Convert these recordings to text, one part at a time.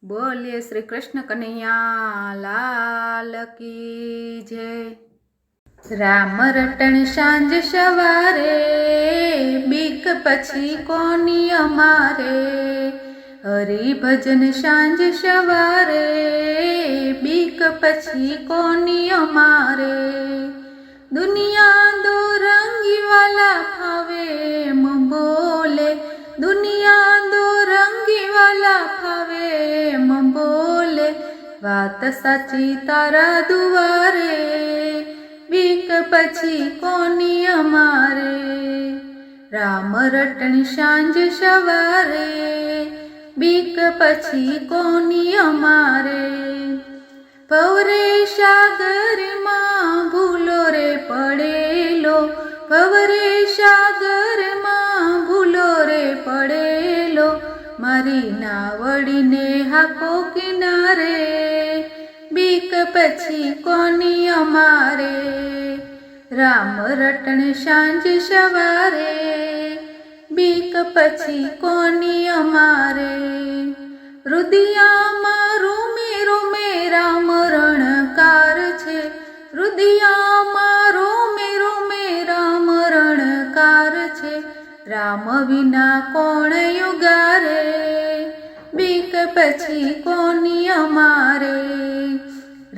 बोलिए श्री कृष्ण कन्हैया लाल की जय। राम रटण सांज सवारे, बीक पछी कोनी अमारे। हरि भजन सांज सवारे, बीक पछी कोनी अमारे। दुनिया दो रंगी वाला फावे मुँह बोले, दुनिया दो रंगी वाला फावे मुँह बोले। વાત સાચી તારા દુવારે, બીક પછી કોની અમારે। રામ રટણ સાંજ સવારે, બીક પછી કોની અમારે। ભવરે સાગરમાં ભૂલો રે પડેલો, ભવરે સાગરમાં ભૂલો રે પડેલો। મારી નાવડીને હાકો કિનારે, બીક પછી કોની અમારે। રામ રટણ સાંજ સવારે, બીક પછી કોની અમારે। રુદિયામાં રોમે રોમે રામ રણકાર છે, રુદિયામાં રોમે રોમે રામ રણકાર છે। રામ વિના કોણ યુગારે, બીક પછી કોની અમારે।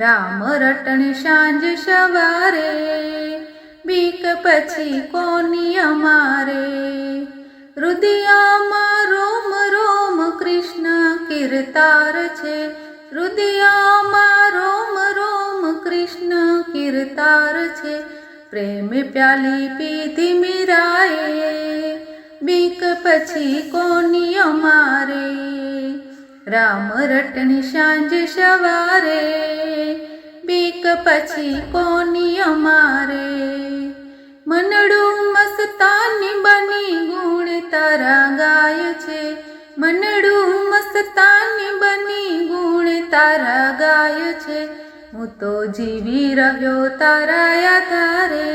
રામ રટણ સાંજ સવારે, બીક પછી કોની અમારે। રુદિયામાં રોમ રોમ કૃષ્ણ કીર્તાર છે, રુદિયામાં રોમ રોમ કૃષ્ણ કીર્તાર છે। પ્રેમ પ્યાલી પીધી મીરાએ, બીક પછી કોની અમારે। રામ રટણ સાંજ સવારે, બીક પછી કોની અમારે। મનડું મસ્તાની બની ગુણ તારા ગાય છે, મનડું મસ્તાની બની ગુણ તારા ગાય છે। હું તો જીવી રહ્યો તારા આધારે,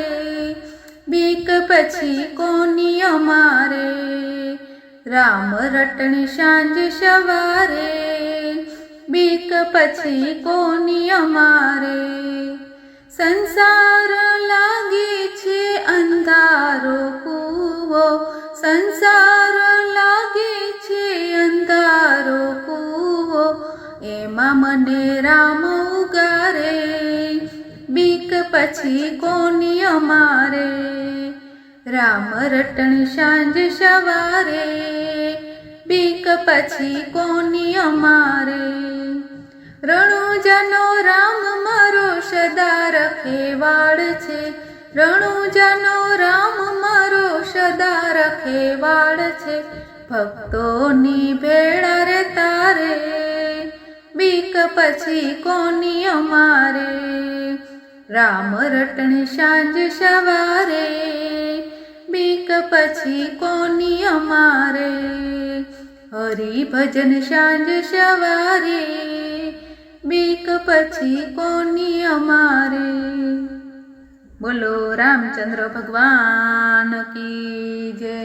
બીક પછી કોની અમારે। રામ રટણ સાંજ સવારે, બીક પછી કોની અમારે। સંસાર લાગે છે અંધારો કૂવો, સંસાર લાગે છે અંધારો કૂવો। એમાં મને રામ ઉગારે, બીક પછી કોની અમારે। રામ રટણ સાંજ સવારે, બીક પછી કોની અમારે। રણુજાનો રામ મારો સદા રખેવાળ છે, રણુજાનો રામ મારો સદા રખેવાળ છે। ભક્તોની ભેળા રે તારે, બીક પછી કોની અમારે। રામ રટણ સાંજ સવારે, બીક પછી કોની અમારે। હરિ ભજન સાંજ સવારે, બીક પછી કોની અમારે। બોલો રામચંદ્ર ભગવાન કી જય।